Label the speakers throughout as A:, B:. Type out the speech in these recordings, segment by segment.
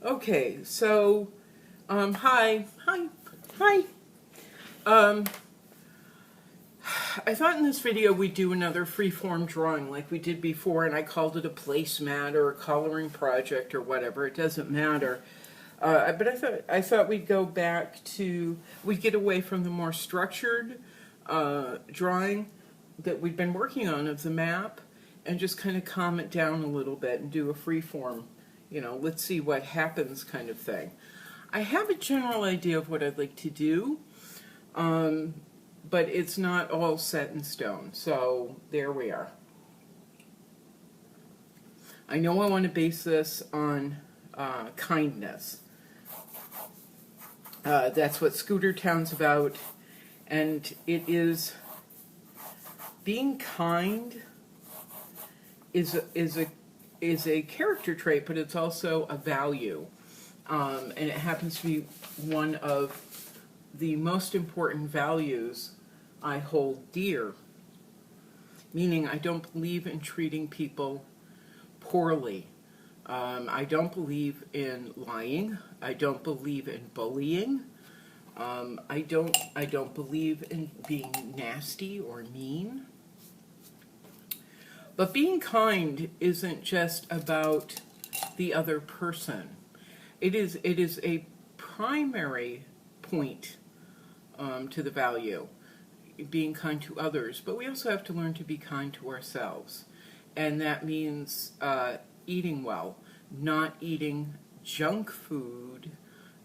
A: Okay, so, hi, hi, hi. Um, I thought in this video we'd do another freeform drawing like we did before, and I called it a placemat or a coloring project or whatever. It doesn't matter. But I thought we'd go back to, we'd get away from the more structured drawing that we've been working on of the map and just kind of calm it down a little bit and do a freeform, let's see what happens kind of thing. I have a general idea of what I'd like to do, but it's not all set in stone. So there we are. I know I want to base this on kindness. That's what Scooter Town's about, and it is being kind is a character trait, but it's also a value, and it happens to be one of the most important values I hold dear. Meaning, I don't believe in treating people poorly. I don't believe in lying. I don't believe in bullying. I don't believe in being nasty or mean. But being kind isn't just about the other person. It is a primary point to the value, being kind to others. But we also have to learn to be kind to ourselves. And that means eating well, not eating junk food,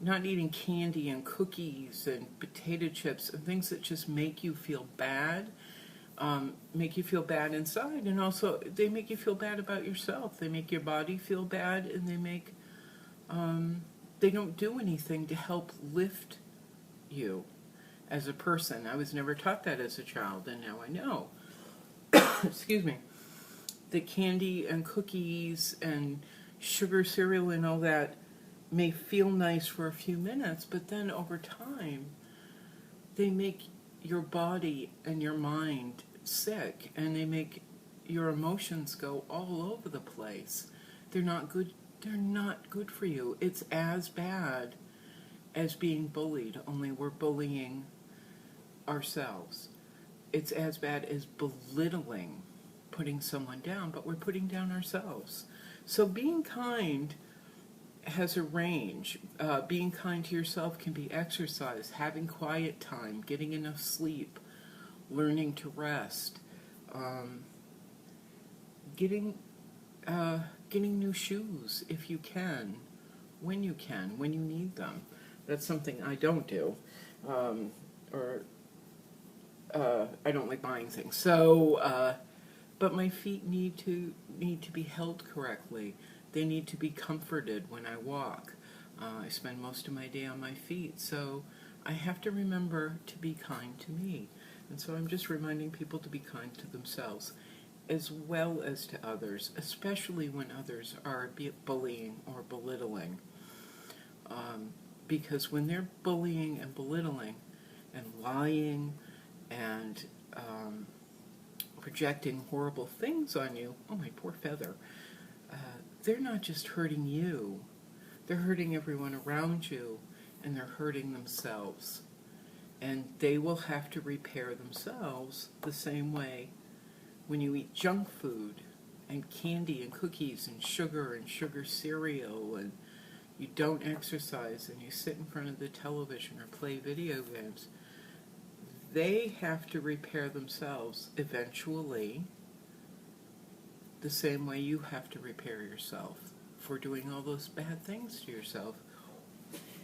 A: not eating candy and cookies and potato chips and things that just make you feel bad. Make you feel bad inside, and also they make you feel bad about yourself. They make your body feel bad, and they don't do anything to help lift you as a person. I was never taught that as a child, and now I know. Excuse me. That candy and cookies and sugar cereal and all that may feel nice for a few minutes, but then over time, they make your body and your mind sick, and they make your emotions go all over the place. They're not good for you. It's as bad as being bullied, only we're bullying ourselves. It's as bad as belittling, putting someone down, but we're putting down ourselves. So being kind has a range. Being kind to yourself can be exercise, having quiet time, getting enough sleep, learning to rest, getting new shoes if you can, when you need them. That's something I don't do, or I don't like buying things. So, but my feet need to be held correctly. They need to be comforted when I walk. I spend most of my day on my feet, so I have to remember to be kind to me. And so I'm just reminding people to be kind to themselves as well as to others, especially when others are bullying or belittling. Because when they're bullying and belittling and lying and projecting horrible things on you, oh my poor feather, they're not just hurting you, they're hurting everyone around you, and they're hurting themselves. And they will have to repair themselves the same way when you eat junk food and candy and cookies and sugar cereal, and you don't exercise and you sit in front of the television or play video games. They have to repair themselves eventually the same way you have to repair yourself for doing all those bad things to yourself,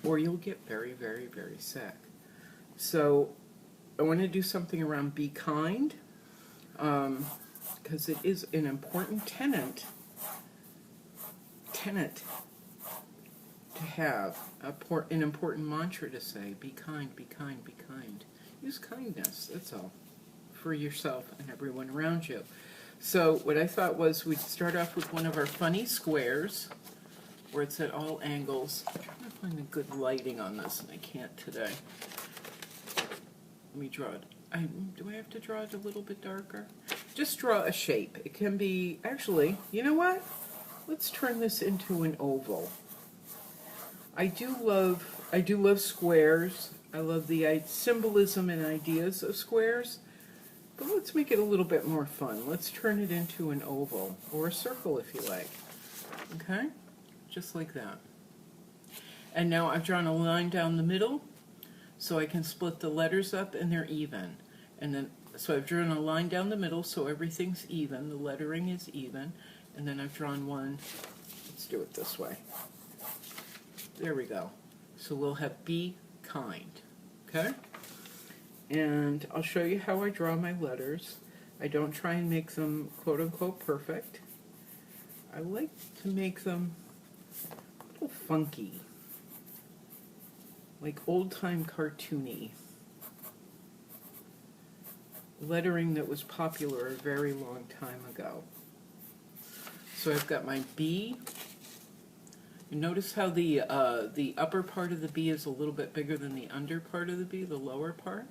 A: or you'll get very, very, very sick. So I want to do something around be kind, because it is an important tenet to have, an important mantra to say, be kind, be kind, be kind. Use kindness, that's all, for yourself and everyone around you. So what I thought was we'd start off with one of our funny squares, where it's at all angles. I'm trying to find a good lighting on this, and I can't today. Let me draw it. Do I have to draw it a little bit darker? Just draw a shape. It can be, actually, you know what? Let's turn this into an oval. I do love squares. I love the symbolism and ideas of squares. But let's make it a little bit more fun. Let's turn it into an oval, or a circle if you like. Okay? Just like that. And now I've drawn a line down the middle, so I can split the letters up and they're even. And then, so I've drawn a line down the middle so everything's even, the lettering is even, and then I've drawn one, let's do it this way. There we go. So we'll have be kind, okay? And I'll show you how I draw my letters. I don't try and make them quote-unquote perfect. I like to make them a little funky, like old-time cartoony. Lettering that was popular a very long time ago. So I've got my B. You notice how the upper part of the B is a little bit bigger than the under part of the B, the lower part?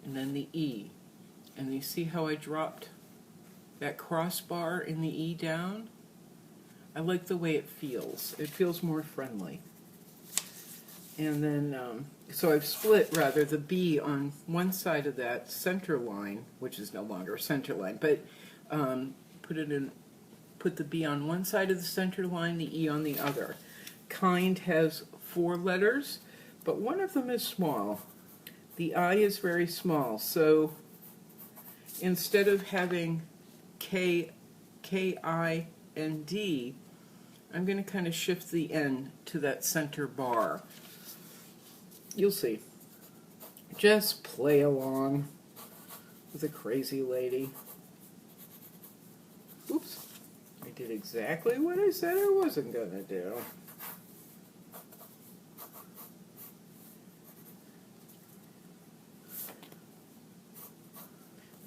A: And then the E. And you see how I dropped that crossbar in the E down? I like the way it feels. It feels more friendly. And then, so I've split, rather, the B on one side of that center line, which is no longer a center line, but put the B on one side of the center line, the E on the other. Kind has 4 letters, but one of them is small. The I is very small, so instead of having K, I, and D, I'm going to kind of shift the N to that center bar. You'll see. Just play along with a crazy lady. Oops. I did exactly what I said I wasn't going to do.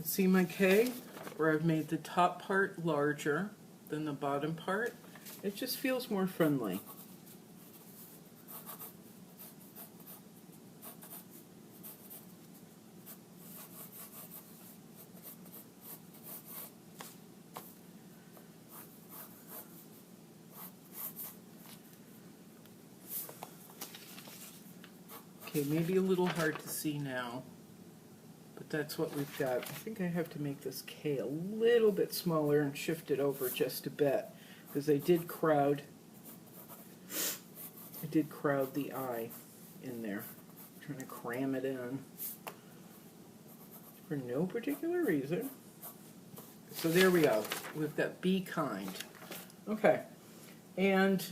A: See my K, where I've made the top part larger than the bottom part? It just feels more friendly. Okay, maybe a little hard to see now, but that's what we've got. I think I have to make this K a little bit smaller and shift it over just a bit, because I did crowd the I in there. I'm trying to cram it in for no particular reason. So there we go. We've got be kind. Okay, and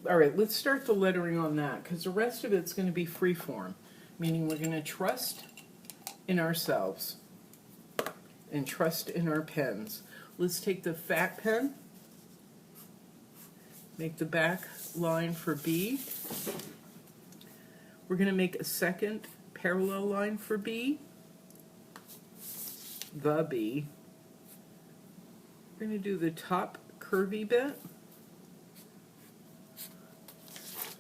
A: all right, let's start the lettering on that, because the rest of it's going to be free form, meaning we're going to trust in ourselves and trust in our pens. Let's take the fat pen, make the back line for B. We're going to make a second parallel line for B, the B. We're going to do the top curvy bit,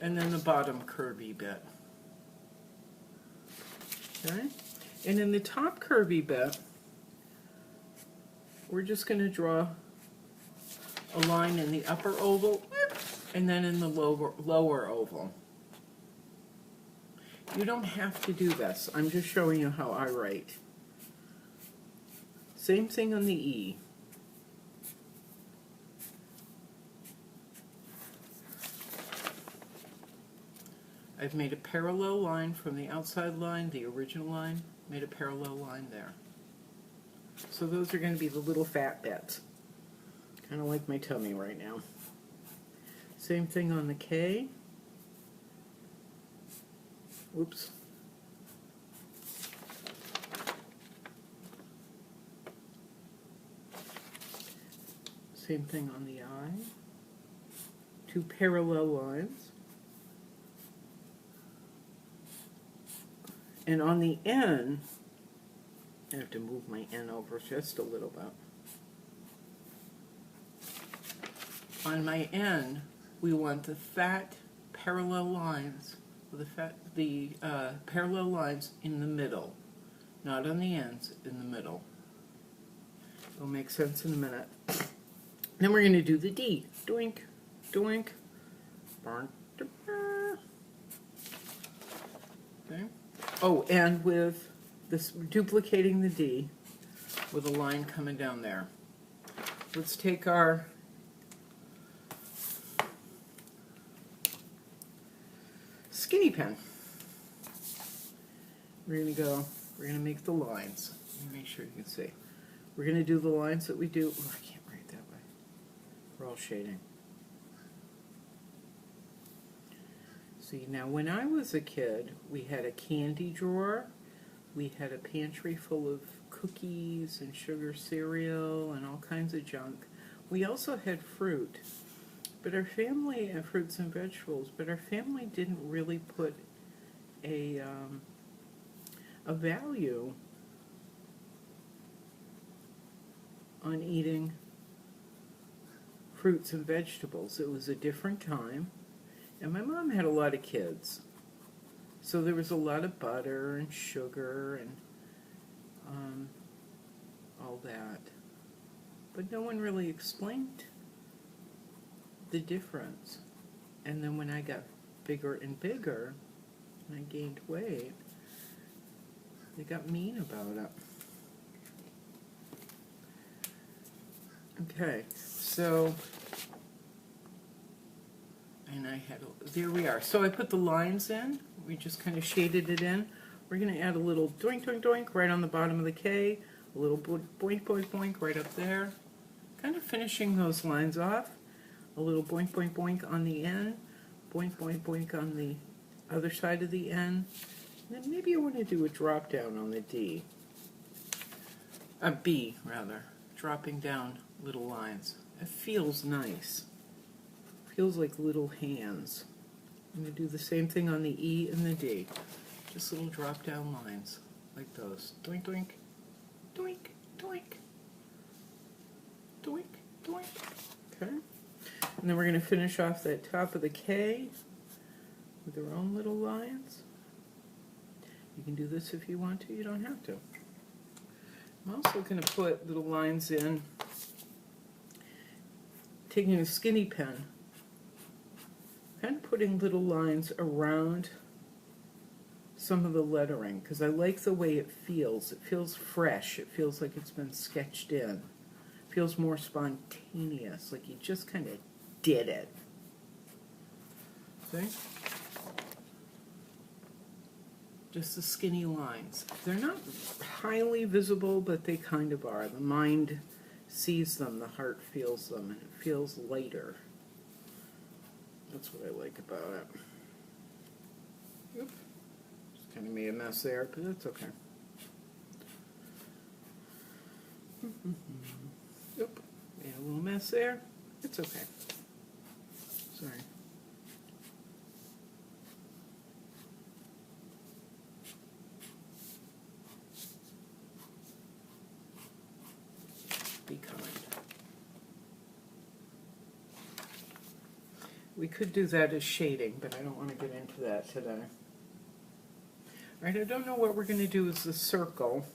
A: and then the bottom curvy bit. Okay? And in the top curvy bit, we're just going to draw a line in the upper oval and then in the lower oval. You don't have to do this. I'm just showing you how I write. Same thing on the E. I've made a parallel line from the outside line, the original line, made a parallel line there. So those are going to be the little fat bits. Kind of like my tummy right now. Same thing on the K. Whoops. Same thing on the I. 2 parallel lines. And on the N, I have to move my N over just a little bit. On my N, we want the fat parallel lines, the parallel lines in the middle, not on the ends, in the middle. It'll make sense in a minute. Then we're going to do the D. Doink, doink, barn, Okay. Oh, and with this, duplicating the D with a line coming down there. Let's take our skinny pen. We're going to make the lines. Let me make sure you can see. We're going to do the lines that we do. Oh, I can't write that way. We're all shading. See, now when I was a kid, we had a candy drawer. We had a pantry full of cookies and sugar cereal and all kinds of junk. We also had fruit, but our family, and fruits and vegetables, but our family didn't really put a value on eating fruits and vegetables. It was a different time, and my mom had a lot of kids, so there was a lot of butter and sugar and all that, but no one really explained the difference. And then when I got bigger and bigger and I gained weight, they got mean about it. Okay, so, and I had, there we are. So I put the lines in, we just kind of shaded it in. We're going to add a little doink, doink, doink right on the bottom of the K, a little boink, boink, boink right up there. Kind of finishing those lines off. A little boink, boink, boink on the N, boink, boink, boink on the other side of the N. And then maybe I want to do a drop down on the D. A B, rather. Dropping down little lines. It feels nice. Feels like little hands. I'm going to do the same thing on the E and the D. Just little drop down lines like those. Doink, doink, doink, doink, doink, doink. Okay. And then we're going to finish off that top of the K with our own little lines. You can do this if you want to, you don't have to. I'm also going to put little lines in, taking a skinny pen, kind of putting little lines around some of the lettering, because I like the way it feels. It feels fresh. It feels like it's been sketched in. It feels more spontaneous, like you just kind of did it. See? Just the skinny lines. They're not highly visible, but they kind of are. The mind sees them, the heart feels them, and it feels lighter. That's what I like about it. Oop. Just kind of made a mess there, but that's okay. Oop. Made a little mess there. It's okay. Sorry. Be kind. We could do that as shading, but I don't want to get into that today. Right, I don't know what we're going to do as the circle.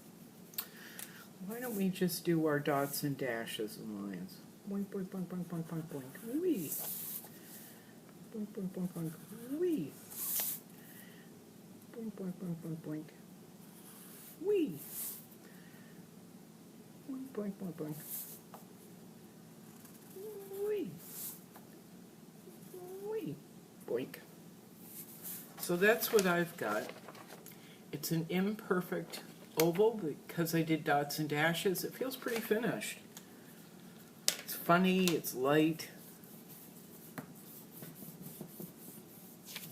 A: Why don't we just do our dots and dashes and lines? Boink, boink, boink, boink, boink, boink, boink. Wee. Boink, boink, boink, boink. Wee. Boink, boink, boink, boink, boink. Wee. Boink, boink, boink, boink. Wee. Wee. Boink. So that's what I've got. It's an imperfect oval because I did dots and dashes. It feels pretty finished. It's funny, it's light.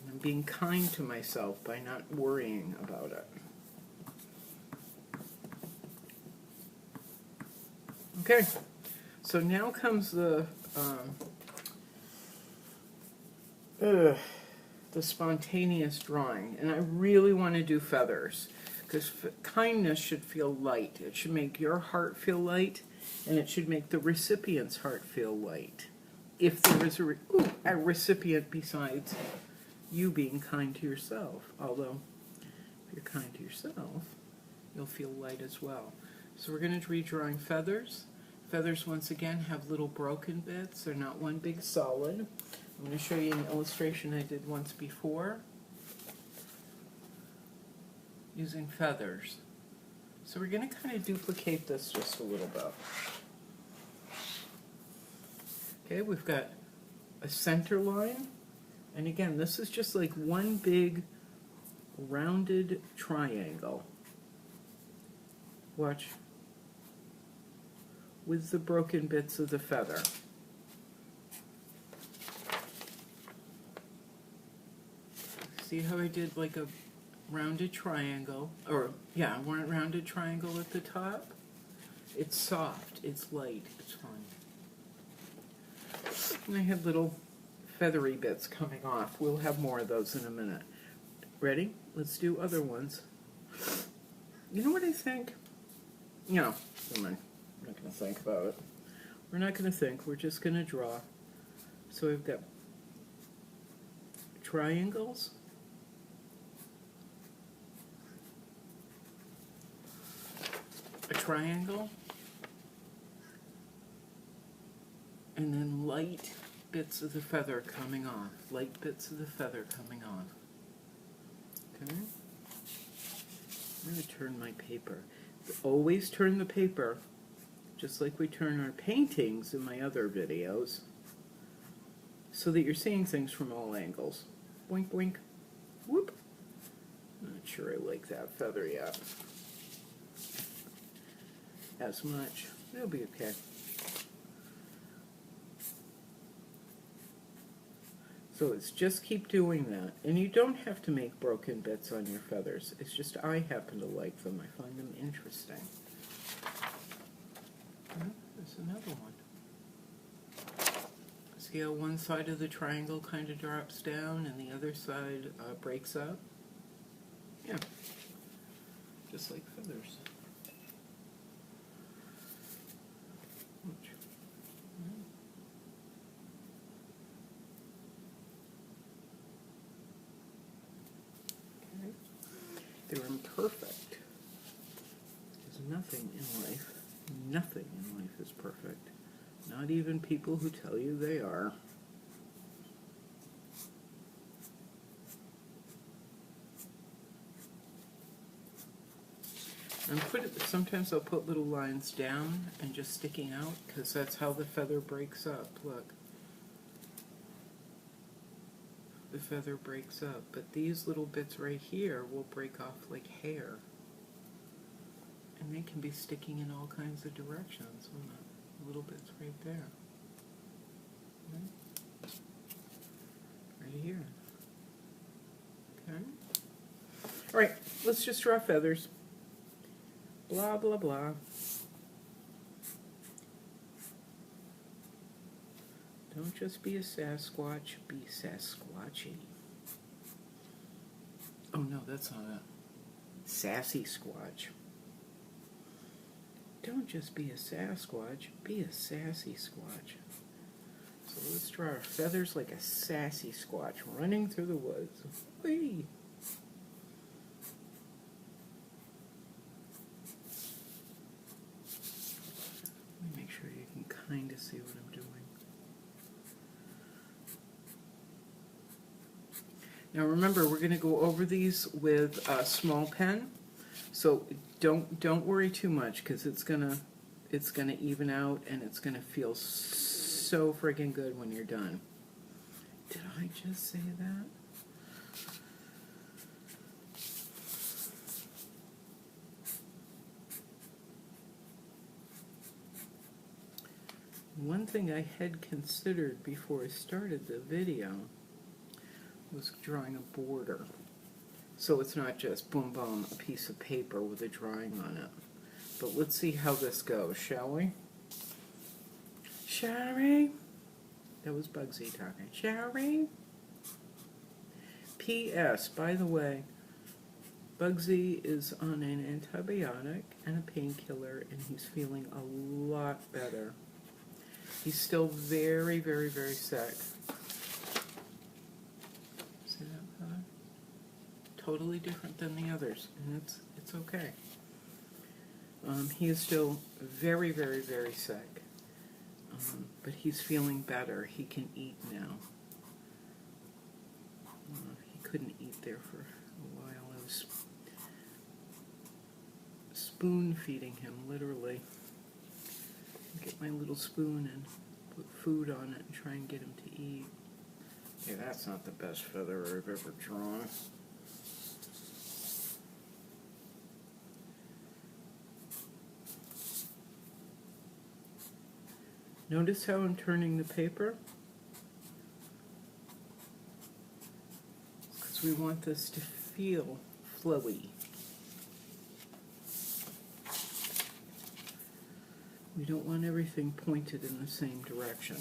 A: I'm being kind to myself by not worrying about it. Okay, so now comes the spontaneous drawing, and I really want to do feathers because kindness should feel light. It should make your heart feel light, and it should make the recipient's heart feel light. If there is a recipient besides you being kind to yourself, although if you're kind to yourself, you'll feel light as well. So we're going to be drawing feathers. Feathers, once again, have little broken bits. They're not one big solid. I'm going to show you an illustration I did once before using feathers. So we're going to kind of duplicate this just a little bit. Okay, we've got a center line, and again, this is just like one big rounded triangle. Watch. With the broken bits of the feather. See how I did like a rounded triangle, or yeah, one rounded triangle at the top? It's soft, it's light, it's fine. And I had little feathery bits coming off. We'll have more of those in a minute. Ready? Let's do other ones. You know what I think? No, never mind. I'm not going to think about it. We're not going to think. We're just going to draw. So we've got triangles. A triangle. And then light bits of the feather coming off. Light bits of the feather coming off. Okay? I'm going to turn my paper. Always turn the paper, just like we turn our paintings in my other videos, so that you're seeing things from all angles. Boink, boink. Whoop. Not sure I like that feather yet as much. It'll be okay. So it's just keep doing that. And you don't have to make broken bits on your feathers. It's just I happen to like them. I find them interesting. Oh, there's another one. See how one side of the triangle kind of drops down and the other side breaks up? Yeah. Just like feathers. Watch. They're imperfect. There's nothing in life is perfect. Not even people who tell you they are. Sometimes I'll put little lines down and just sticking out, because that's how the feather breaks up. Look. The feather breaks up, but these little bits right here will break off like hair. And they can be sticking in all kinds of directions. Little bits right there. Right here. Okay. Alright, let's just draw feathers. Blah, blah, blah. Don't just be a Sasquatch, be Sasquatchy. Oh no, that's not a sassy squatch. Don't just be a Sasquatch, be a sassy squatch. So let's draw our feathers like a sassy squatch running through the woods. Whee! Let me make sure you can kind of see what I'm doing. Now remember, we're going to go over these with a small pen, so don't worry too much, because it's gonna even out and it's gonna feel so friggin' good when you're done. Did I just say that? One thing I had considered before I started the video was drawing a border. So it's not just boom boom, a piece of paper with a drawing on it. But let's see how this goes, shall we? Shall we? That was Bugsy talking. Shall we? P.S. By the way, Bugsy is on an antibiotic and a painkiller, and he's feeling a lot better. He's still very, very, very sick. See that feather? Totally different than the others, and it's okay. He is still very, very, very sick, but he's feeling better. He can eat now. couldn't eat there for a while. I was spoon feeding him, literally. Get my little spoon and put food on it and try and get him to eat. Okay, that's not the best feather I've ever drawn. Notice how I'm turning the paper? Because we want this to feel flowy. We don't want everything pointed in the same direction.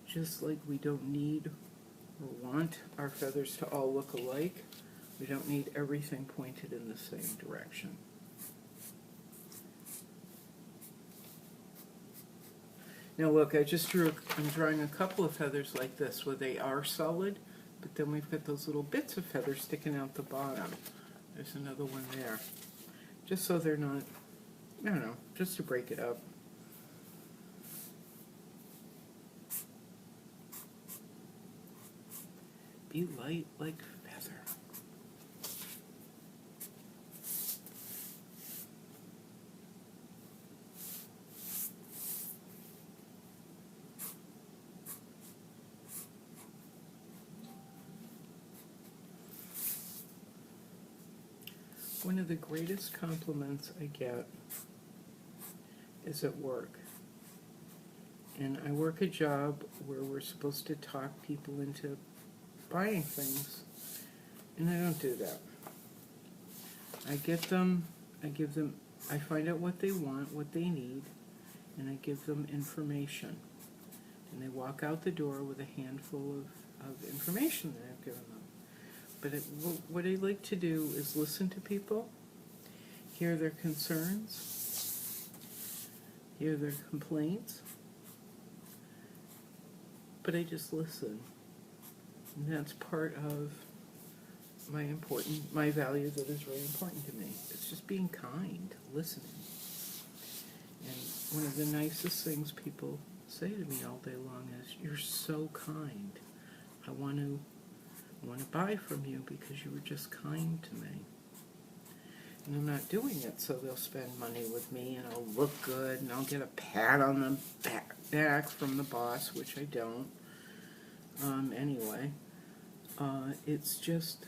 A: Just like we don't need or want our feathers to all look alike, we don't need everything pointed in the same direction. Now look, I'm drawing a couple of feathers like this where they are solid, but then we've got those little bits of feathers sticking out the bottom. There's another one there. Just so they're not, I don't know, just to break it up. Be light like feather. One of the greatest compliments I get is at work. And I work a job where we're supposed to talk people into buying things, and I don't do that. I give them, I find out what they want, what they need, and I give them information. And they walk out the door with a handful of information that I've given them. But what I like to do is listen to people, hear their concerns, hear their complaints, but I just listen. And that's part of my value that is really important to me. It's just being kind, listening. And one of the nicest things people say to me all day long is, "You're so kind. I want to buy from you because you were just kind to me." And I'm not doing it so they'll spend money with me and I'll look good and I'll get a pat on the back from the boss, which I don't. Anyway, it's just,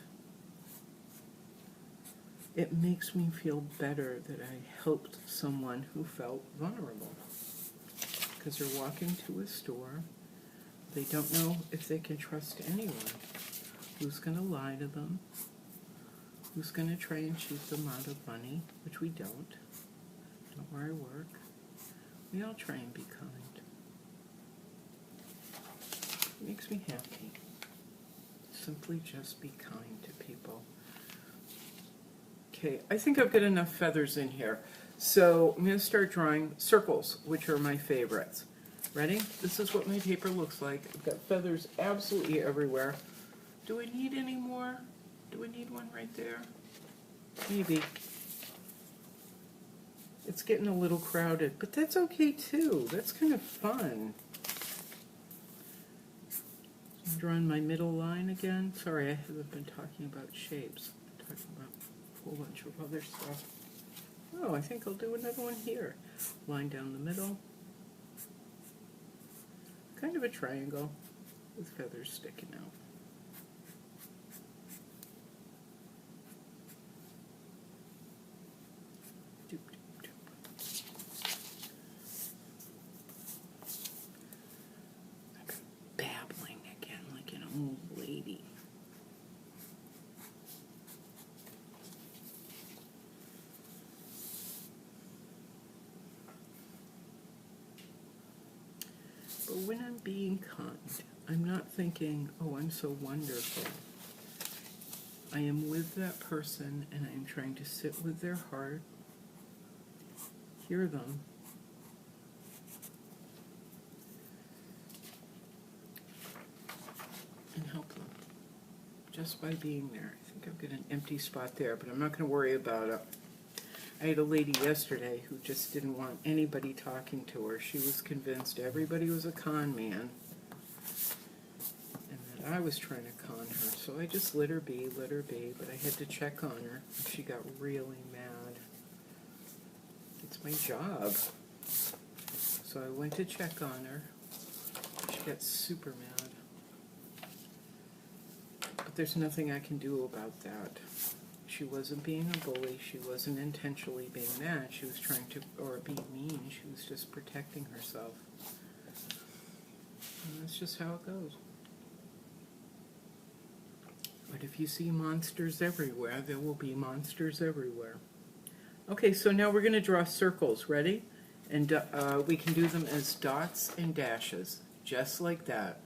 A: it makes me feel better that I helped someone who felt vulnerable. Because they're walking to a store, they don't know if they can trust anyone. Who's going to lie to them? Who's going to try and cheat them out of money, which we don't where I work. We all try and be kind. It makes me happy. Simply just be kind to people. Okay, I think I've got enough feathers in here. So I'm going to start drawing circles, which are my favorites. Ready? This is what my paper looks like. I've got feathers absolutely everywhere. Do I need any more? Do I need one right there? Maybe. It's getting a little crowded, but that's okay too. That's kind of fun. I'm drawing my middle line again. Sorry, I haven't been talking about shapes. I'm talking about a whole bunch of other stuff. Oh, I think I'll do another one here. Line down the middle. Kind of a triangle with feathers sticking out. Doop, doop, doop. I'm babbling again like an old lady. But when I'm being kind, I'm not thinking, oh, I'm so wonderful. I am with that person and I am trying to sit with their heart, hear them, and help them just by being there. I think I've got an empty spot there, but I'm not going to worry about it. I had a lady yesterday who just didn't want anybody talking to her. She was convinced everybody was a con man and that I was trying to con her. So I just let her be, but I had to check on her. And she got really mad. It's my job. So I went to check on her. She got super mad. But there's nothing I can do about that. She wasn't being a bully. She wasn't intentionally being mad. She was trying to, or being mean. She was just protecting herself. And that's just how it goes. But if you see monsters everywhere, there will be monsters everywhere. Okay, so now we're going to draw circles. Ready? And we can do them as dots and dashes, just like that.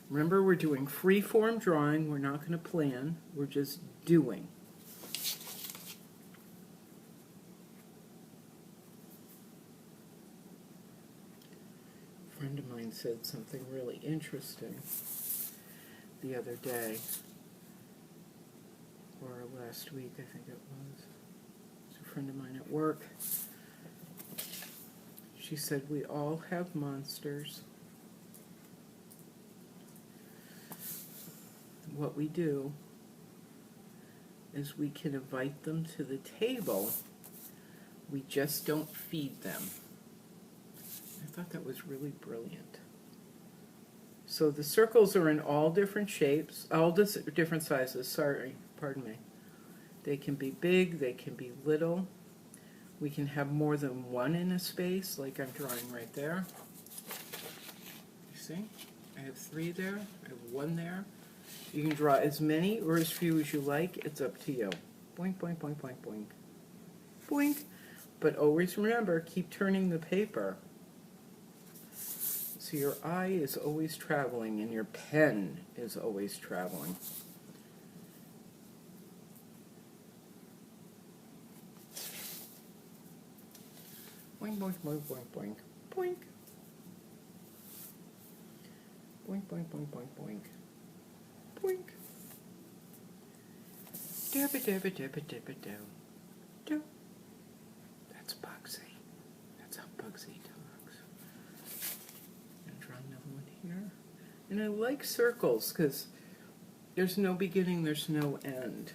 A: Remember, we're doing free-form drawing. We're not going to plan. We're just doing. A friend of mine said something really interesting the other day, or last week, I think it was. It's a friend of mine at work. She said, we all have monsters. What we do is we can invite them to the table. We just don't feed them. I thought that was really brilliant. So the circles are in all different shapes, all different sizes, sorry, pardon me. They can be big, they can be little. We can have more than one in a space, like I'm drawing right there. You see? I have 3 there, I have 1 there. You can draw as many or as few as you like. It's up to you. Boink, boink, boink, boink, boink. Boink. But always remember, keep turning the paper. So your eye is always traveling and your pen is always traveling. Boink, boink, boink, boink, boink. Boink. Boink, boink, boink, boink, boink. Boink. Dabba dabba dabba dabba do. Do. That's Bugsy. That's how Bugsy talks. I'm gonna draw another one here. And I like circles because there's no beginning, there's no end.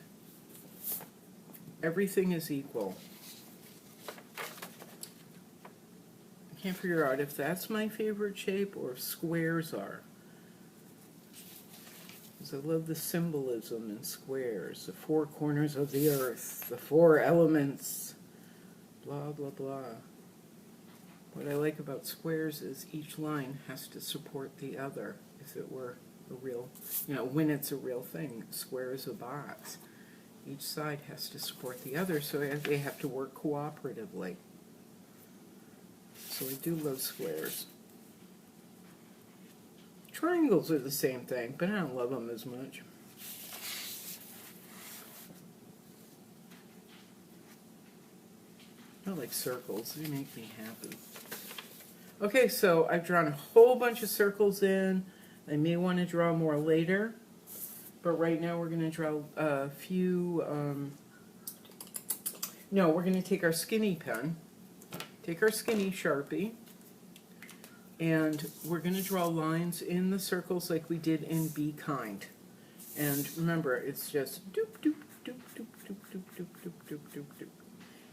A: Everything is equal. I can't figure out if that's my favorite shape or if squares are. I love the symbolism in squares, the 4 corners of the earth, the 4 elements, blah, blah, blah. What I like about squares is each line has to support the other. If it were a real, when it's a real thing, a square is a box. Each side has to support the other, so they have to work cooperatively. So I do love squares. Triangles are the same thing, but I don't love them as much. I like circles. They make me happy. Okay, so I've drawn a whole bunch of circles in. I may want to draw more later, but right now we're going to draw a few... No, we're going to take our skinny pen, take our skinny Sharpie, and we're going to draw lines in the circles like we did in Be Kind. And remember, it's just doop, doop, doop, doop, doop, doop, doop, doop, doop, doop, doop.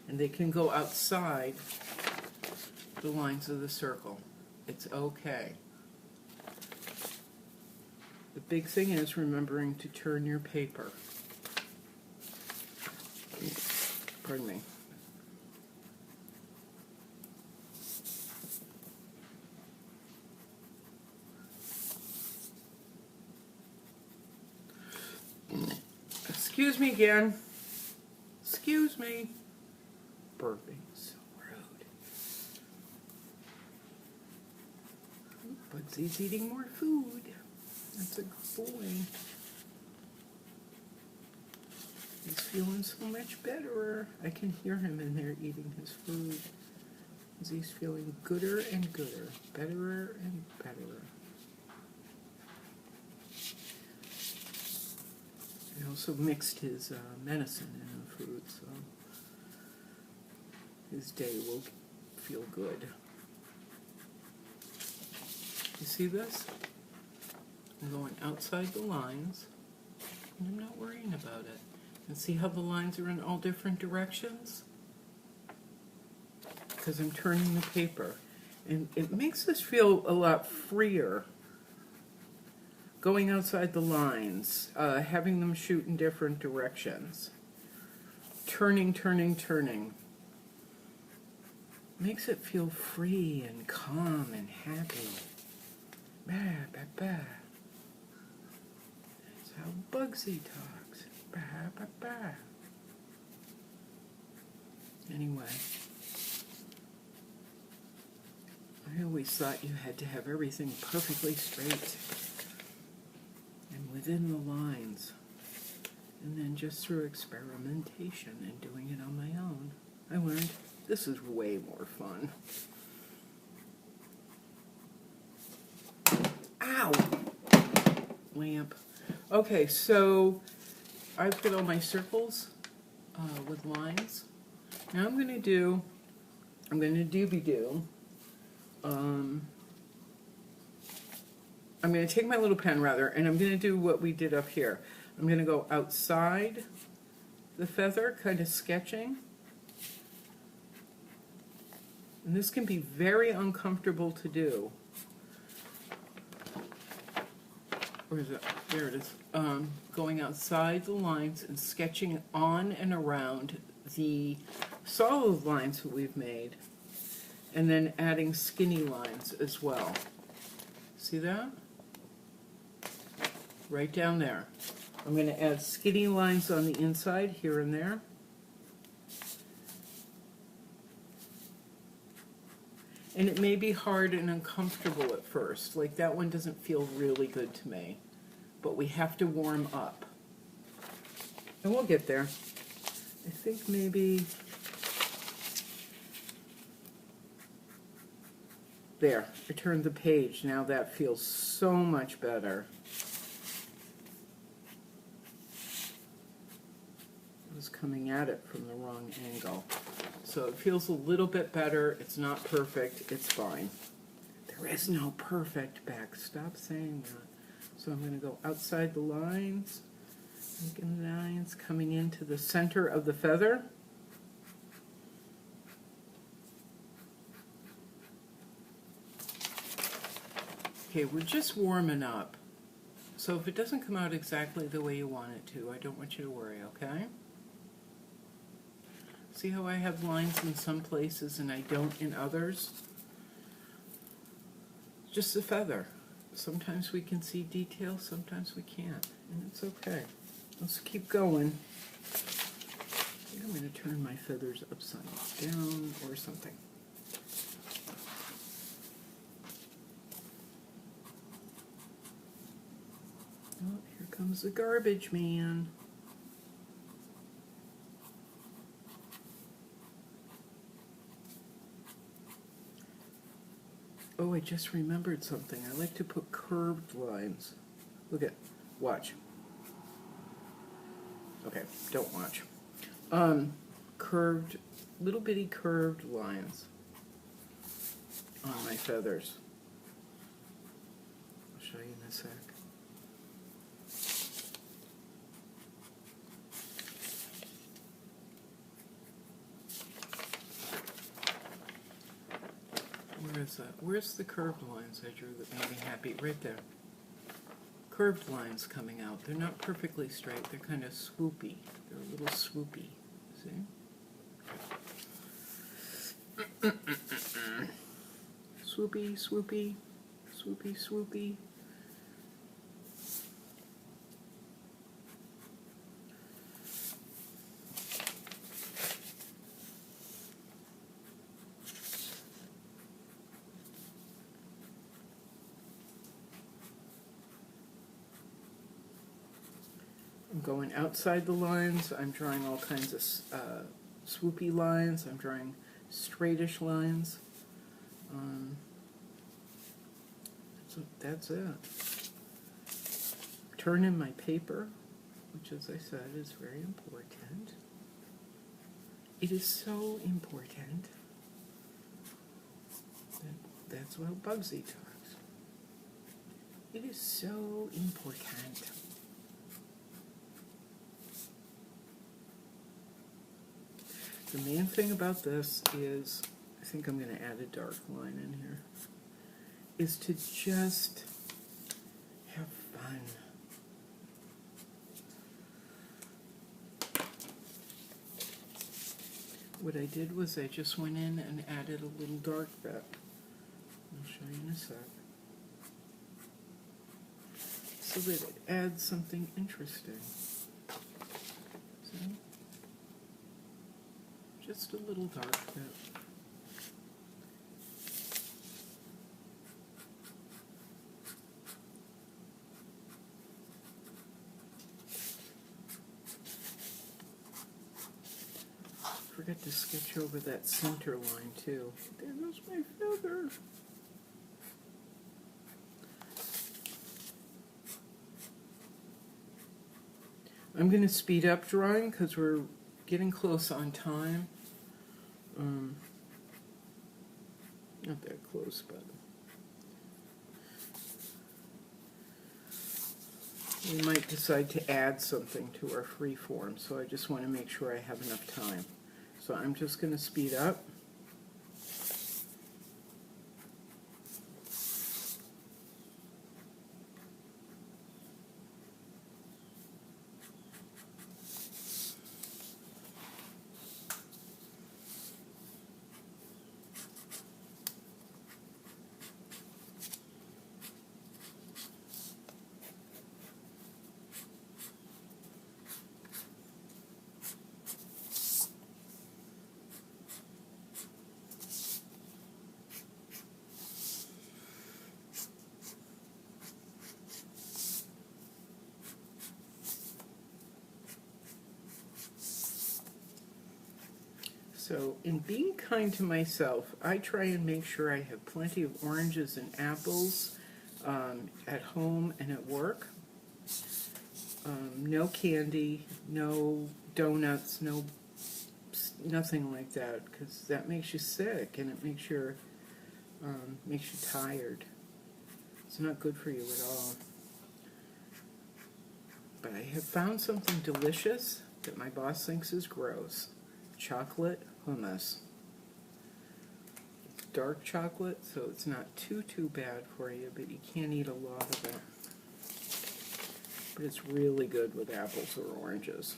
A: And they can go outside the lines of the circle. It's okay. The big thing is remembering to turn your paper. Pardon me. Excuse me again. Excuse me. Burping. So rude. Budsy's eating more food. That's a good boy. He's feeling so much better. I can hear him in there eating his food. He's feeling gooder and gooder. Betterer and betterer. I also mixed his medicine in the food, so his day will feel good. You see this? I'm going outside the lines, and I'm not worrying about it. And see how the lines are in all different directions? Because I'm turning the paper. And it makes us feel a lot freer going outside the lines, having them shoot in different directions. Turning, turning, turning. Makes it feel free and calm and happy. Bah, bah, bah. That's how Bugsy talks. Bah, bah, bah. Anyway, I always thought you had to have everything perfectly straight and within the lines. And then just through experimentation and doing it on my own, I learned this is way more fun. Ow! Lamp. Okay, so I put all my circles with lines. Now I'm going to do doobie-doo. I'm going to take my little pen, rather, and I'm going to do what we did up here. I'm going to go outside the feather, kind of sketching. And this can be very uncomfortable to do. Where is it? There it is. Going outside the lines and sketching on and around the solid lines that we've made. And then adding skinny lines as well. See that? Right down there. I'm going to add skinny lines on the inside, here and there. And it may be hard and uncomfortable at first. Like that one doesn't feel really good to me. But we have to warm up. And we'll get there. I think maybe... There, I turned the page. Now that feels so much better. I was coming at it from the wrong angle. So it feels a little bit better. It's not perfect. It's fine. There is no perfect back. Stop saying that. So I'm going to go outside the lines, making lines coming into the center of the feather. Okay, we're just warming up. So if it doesn't come out exactly the way you want it to, I don't want you to worry, okay? See how I have lines in some places and I don't in others? Just the feather. Sometimes we can see detail, sometimes we can't, and it's okay. Let's keep going. I think I'm going to turn my feathers upside down or something. Oh, here comes the garbage man. Oh, I just remembered something. I like to put curved lines. Look at, watch. Okay, don't watch. Curved, little bitty curved lines on my feathers. I'll show you in a sec. Where is that? Where's the curved lines I drew that made me happy? Right there. Curved lines coming out. They're not perfectly straight. They're kind of swoopy. They're a little swoopy. See? Swoopy, swoopy, swoopy, swoopy. I'm going outside the lines. I'm drawing all kinds of swoopy lines. I'm drawing straightish lines. That's it. Turn in my paper, which, as I said, is very important. It is so important. That's what Bugsy talks. It is so important. The main thing about this is, I think I'm going to add a dark line in here, is to just have fun. What I did was I just went in and added a little dark bit. I'll show you in a sec. So that it adds something interesting. See? Just a little dark bit. Forgot to sketch over that center line too. There goes my feather. I'm going to speed up drawing because we're getting close on time. Not that close, but we might decide to add something to our free form, so I just want to make sure I have enough time. So I'm just going to speed up. So in being kind to myself, I try and make sure I have plenty of oranges and apples at home and at work. No candy, no donuts, nothing like that, because that makes you sick and it makes you tired. It's not good for you at all. But I have found something delicious that my boss thinks is gross. Chocolate hummus. It's dark chocolate, so it's not too bad for you, but you can't eat a lot of it. But it's really good with apples or oranges.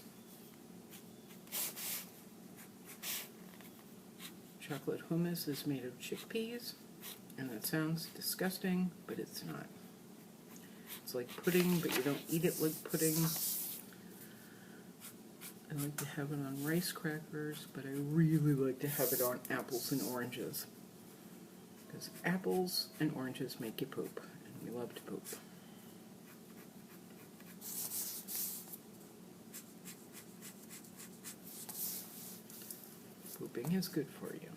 A: Chocolate hummus is made of chickpeas, and that sounds disgusting, but it's not. It's like pudding, but you don't eat it like pudding. I like to have it on rice crackers, but I really like to have it on apples and oranges. Because apples and oranges make you poop, and we love to poop. Pooping is good for you.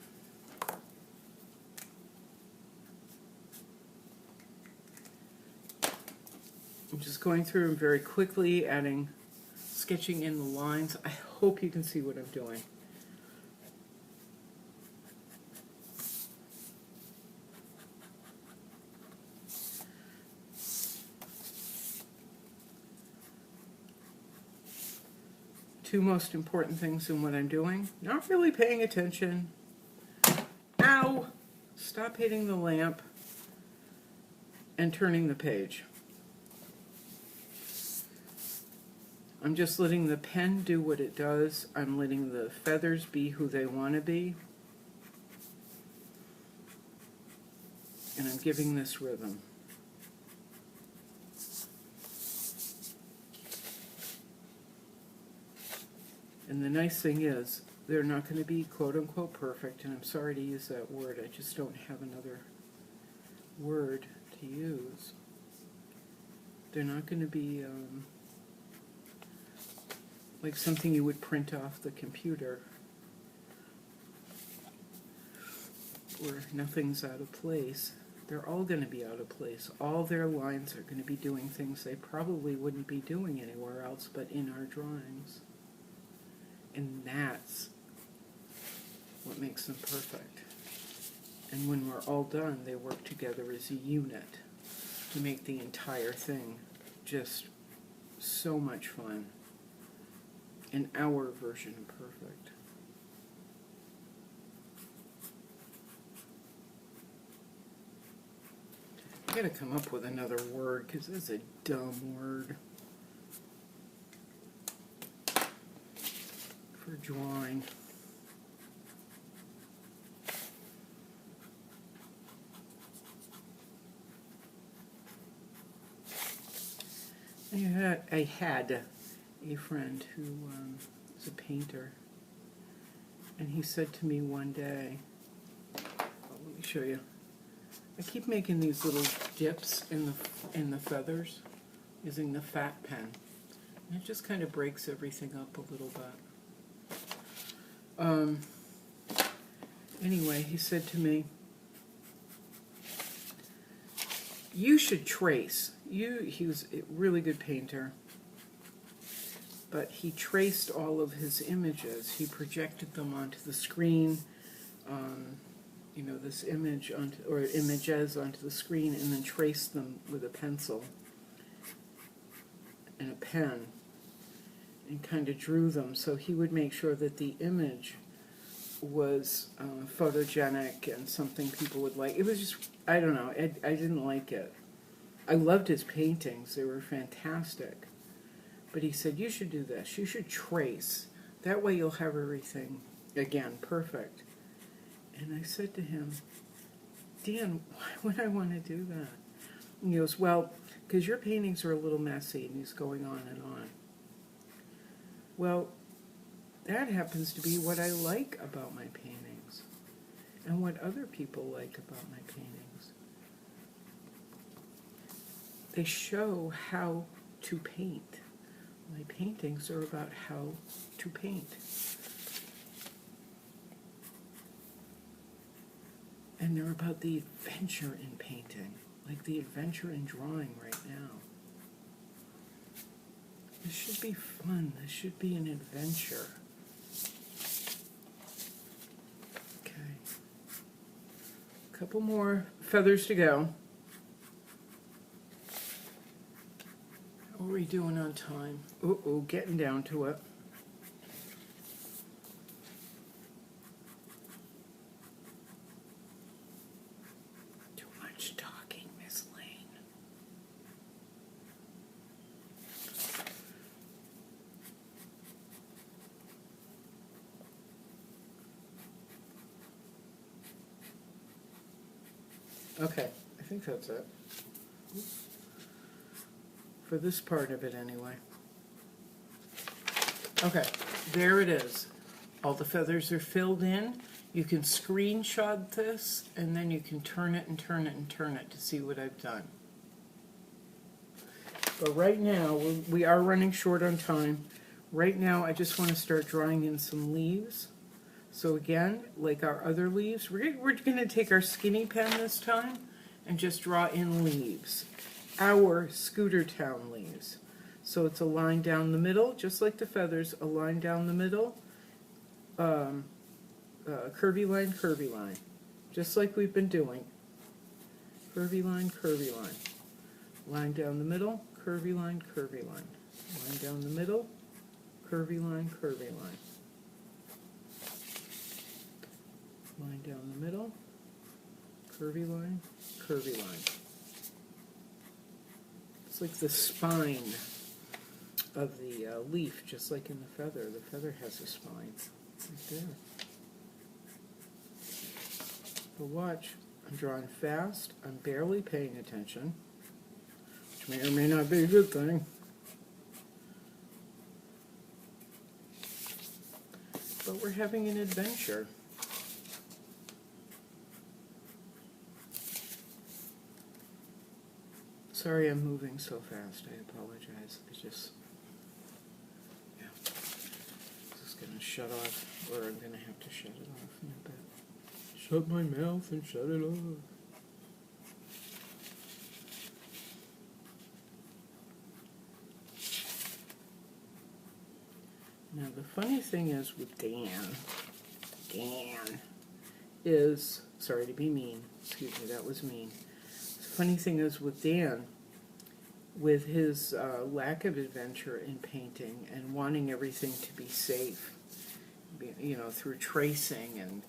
A: I'm just going through very quickly, sketching in the lines. I hope you can see what I'm doing. Two most important things in what I'm doing. Not really paying attention. Ow! Stop hitting the lamp and turning the page. I'm just letting the pen do what it does. I'm letting the feathers be who they want to be. And I'm giving this rhythm. And the nice thing is, they're not going to be quote-unquote perfect, and I'm sorry to use that word. I just don't have another word to use. They're not going to be like something you would print off the computer, where nothing's out of place. They're all going to be out of place. All their lines are going to be doing things they probably wouldn't be doing anywhere else but in our drawings. And that's what makes them perfect. And when we're all done, they work together as a unit to make the entire thing just so much fun. An our version of perfect. I gotta come up with another word because that's a dumb word for drawing. I had a friend who was a painter, and he said to me one day, let me show you. I keep making these little dips in the feathers using the fat pen. And it just kind of breaks everything up a little bit. Anyway, he said to me, you should trace. He was a really good painter, but he traced all of his images. He projected them onto the screen, this image or images onto the screen, and then traced them with a pencil and a pen, and kind of drew them. So he would make sure that the image was photogenic and something people would like. It was just, I don't know, I didn't like it. I loved his paintings. They were fantastic. But he said, you should do this. You should trace. That way you'll have everything, again, perfect. And I said to him, Dan, why would I want to do that? And he goes, well, because your paintings are a little messy. And he's going on and on. Well, that happens to be what I like about my paintings and what other people like about my paintings. They show how to paint. My paintings are about how to paint. And they're about the adventure in painting, like the adventure in drawing right now. This should be fun. This should be an adventure. Okay. A couple more feathers to go. How are we doing on time? Uh-oh, getting down to it. Too much talking, Miss Lane. Okay, I think that's it. For this part of it anyway. Okay, there it is. All the feathers are filled in. You can screenshot this, and then you can turn it and turn it and turn it to see what I've done. But right now, we are running short on time. Right now, I just want to start drawing in some leaves. So again, like our other leaves, we're going to take our skinny pen this time and just draw in leaves. Our Scooter Town leaves. So it's a line down the middle, just like the feathers, a line down the middle, curvy line, just like we've been doing. Curvy line, line down the middle, curvy line, line down the middle, curvy line, line down the middle, curvy line. It's like the spine of the leaf, just like in the feather. The feather has a spine right there. But watch, I'm drawing fast. I'm barely paying attention, which may or may not be a good thing. But we're having an adventure. Sorry I'm moving so fast. I apologize. It's just, yeah. This is going to shut off, or I'm going to have to shut it off in a bit. Shut my mouth and shut it off. Now the funny thing is with Dan, Dan is, sorry to be mean, excuse me, that was mean. The funny thing is with Dan, with his lack of adventure in painting and wanting everything to be safe, you know, through tracing and,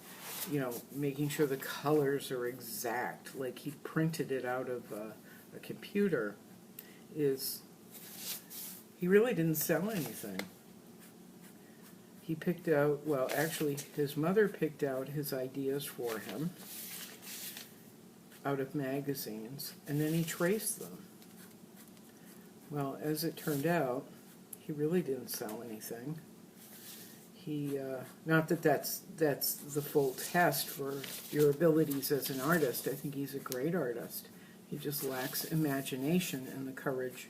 A: you know, making sure the colors are exact, like he printed it out of a computer, is he really didn't sell anything. He picked out, well, actually, his mother picked out his ideas for him out of magazines, and then he traced them. Well, as it turned out, he really didn't sell anything. He, not that that's the full test for your abilities as an artist. I think he's a great artist. He just lacks imagination and the courage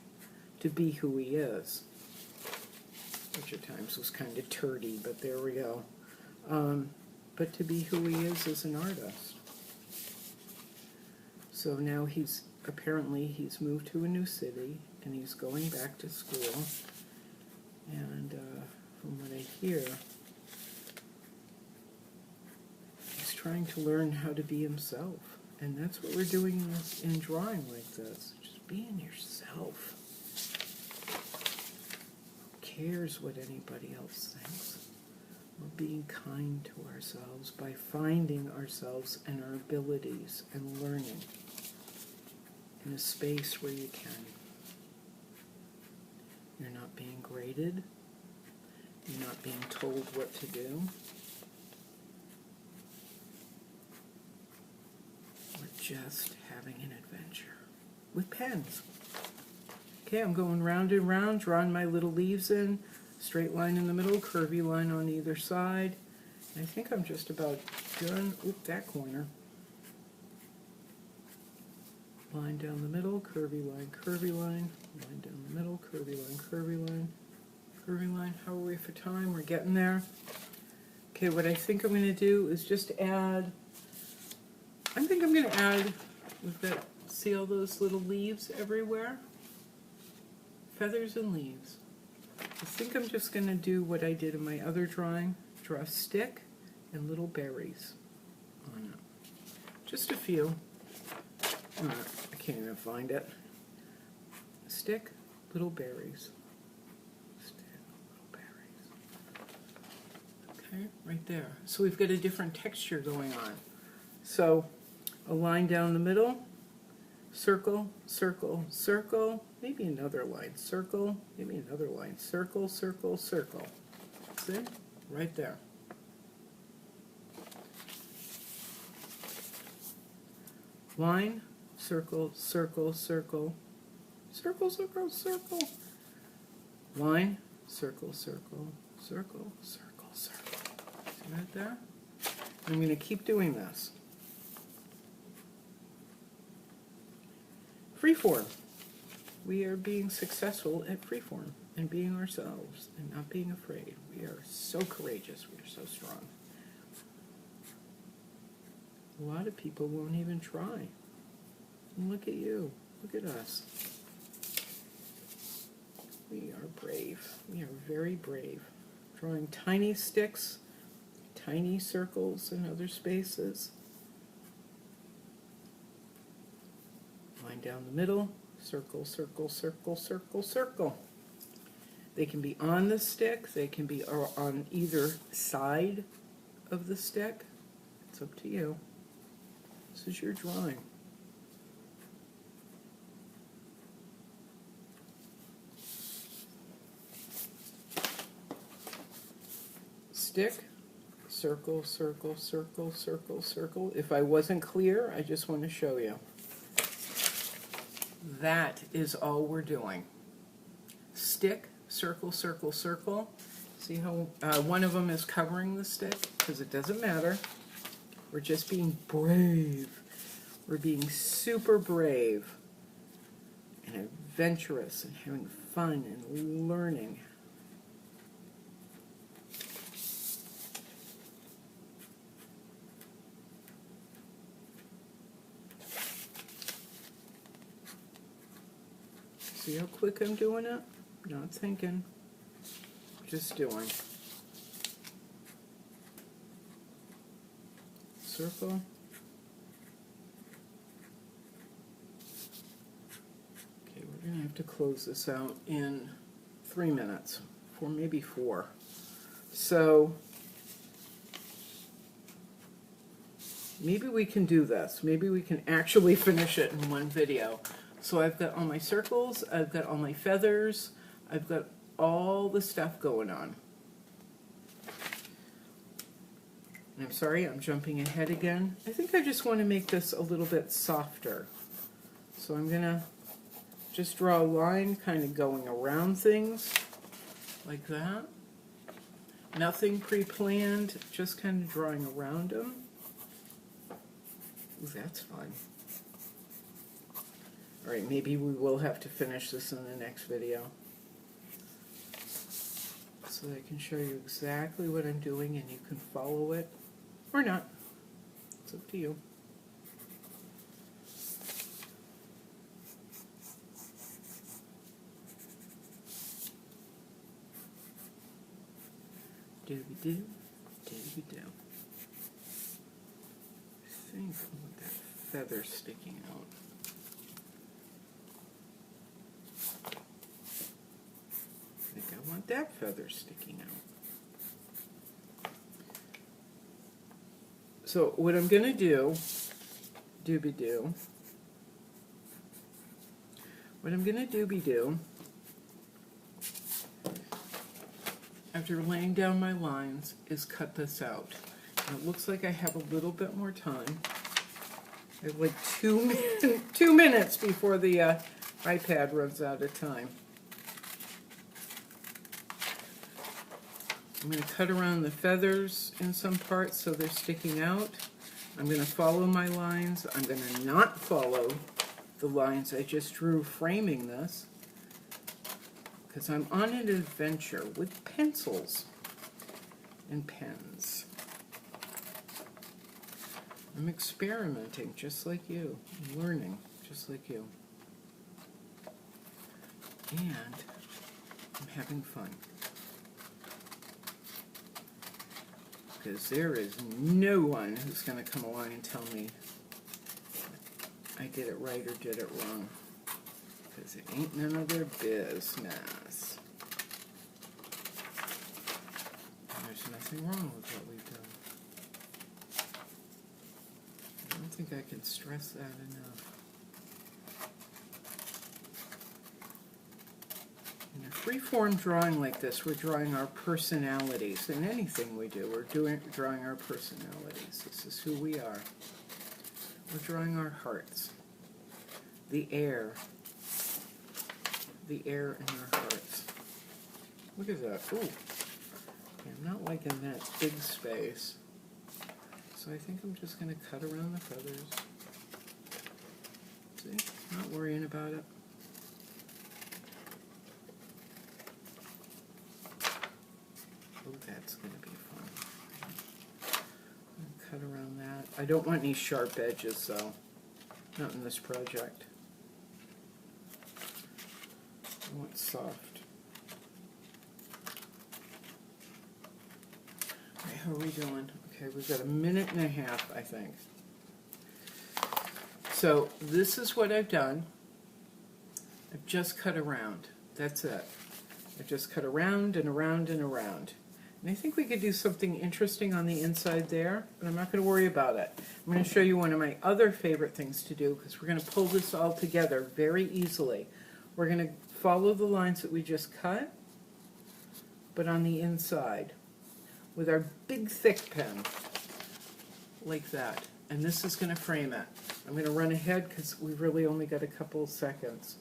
A: to be who he is. Which at times was kind of turdy, but there we go. But to be who he is as an artist. So now he's moved to a new city, and he's going back to school. And from what I hear, he's trying to learn how to be himself. And that's what we're doing in drawing like this. Just being yourself. Who cares what anybody else thinks? We're being kind to ourselves by finding ourselves and our abilities and learning in a space where you can. You're not being graded. You're not being told what to do. We're just having an adventure with pens. Okay, I'm going round and round, drawing my little leaves in, straight line in the middle, curvy line on either side. I think I'm just about done. Oop, that corner. Line down the middle, curvy line, line down the middle, curvy line, curvy line. How are we for time? We're getting there. Okay, what I think I'm going to do is just add, we've got, see all those little leaves everywhere? Feathers and leaves. I think I'm just going to do what I did in my other drawing, draw a stick and little berries on it. Just a few. I can't even find it. Stick, little berries. Stick, little berries. Okay, right there. So we've got a different texture going on. So a line down the middle, circle, circle, circle, maybe another line, circle, maybe another line, circle, circle, circle. See? Right there. Line, circle, circle, circle, circle, circle, circle. Line, circle, circle, circle, circle, circle. See right there? I'm going to keep doing this. Freeform. We are being successful at freeform and being ourselves and not being afraid. We are so courageous. We are so strong. A lot of people won't even try. And look at you. Look at us. We are brave. We are very brave. Drawing tiny sticks, tiny circles in other spaces. Line down the middle, circle, circle, circle, circle, circle. They can be on the stick, they can be on either side of the stick. It's up to you. This is your drawing. Stick, circle, circle, circle, circle, circle. If I wasn't clear, I just want to show you. That is all we're doing. Stick, circle, circle, circle. See how one of them is covering the stick? Because it doesn't matter. We're just being brave. We're being super brave and adventurous and having fun and learning. See how quick I'm doing it? Not thinking. Just doing. circle. Okay, we're going to have to close this out in 3 minutes, or maybe 4. So maybe we can do this. Maybe we can actually finish it in one video. So I've got all my circles, I've got all my feathers, I've got all the stuff going on. And I'm sorry, I'm jumping ahead again. I think I just want to make this a little bit softer. So I'm going to just draw a line kind of going around things like that. Nothing pre-planned, just kind of drawing around them. Ooh, that's fun. All right, maybe we will have to finish this in the next video so that I can show you exactly what I'm doing and you can follow it or not. It's up to you. Dooby-doo, dooby-doo. I think I want that feather sticking out. I think I want that feather sticking out. So what I'm going to do, dooby-doo, what I'm going to dooby-doo, after laying down my lines, is cut this out. And it looks like I have a little bit more time. I have like 2 minutes before the iPad runs out of time. I'm going to cut around the feathers in some parts so they're sticking out. I'm going to follow my lines. I'm going to not follow the lines I just drew framing this, because I'm on an adventure with pencils and pens. I'm experimenting just like you, I'm learning just like you. And I'm having fun. Because there is no one who's going to come along and tell me I did it right or did it wrong. Because it ain't none of their business. And there's nothing wrong with what we've done. I don't think I can stress that enough. In a free-form drawing like this, we're drawing our personalities. In anything we do, we're drawing our personalities. This is who we are. We're drawing our hearts. The air in our hearts. Look at that. Ooh. Okay, I'm not liking that big space. So I think I'm just going to cut around the feathers. See? Not worrying about it. Oh, that's going to be fun. Cut around that. I don't want any sharp edges, though. Not in this project. I want soft. Okay, how are we doing? Okay, we've got 1.5 minutes, I think. So this is what I've done. I've just cut around. That's it. I've just cut around and around and around. And I think we could do something interesting on the inside there, but I'm not going to worry about it. I'm going to show you one of my other favorite things to do, because we're going to pull this all together very easily. We're going to follow the lines that we just cut, but on the inside, with our big thick pen, like that. And this is going to frame it. I'm going to run ahead because we've really only got a couple seconds.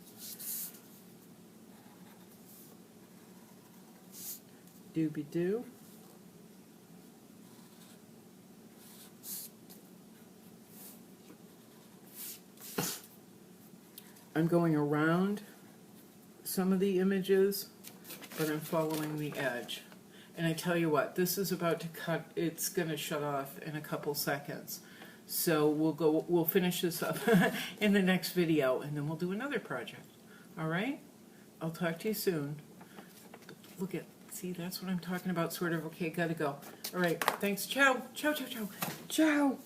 A: Dooby-doo. I'm going around some of the images, but I'm following the edge. And I tell you what, this is about to cut, it's going to shut off in a couple seconds. So we'll finish this up in the next video, and then we'll do another project. All right? I'll talk to you soon. Look at, see, that's what I'm talking about, sort of. Okay, gotta go. All right, thanks. Ciao. Ciao, ciao, ciao. Ciao.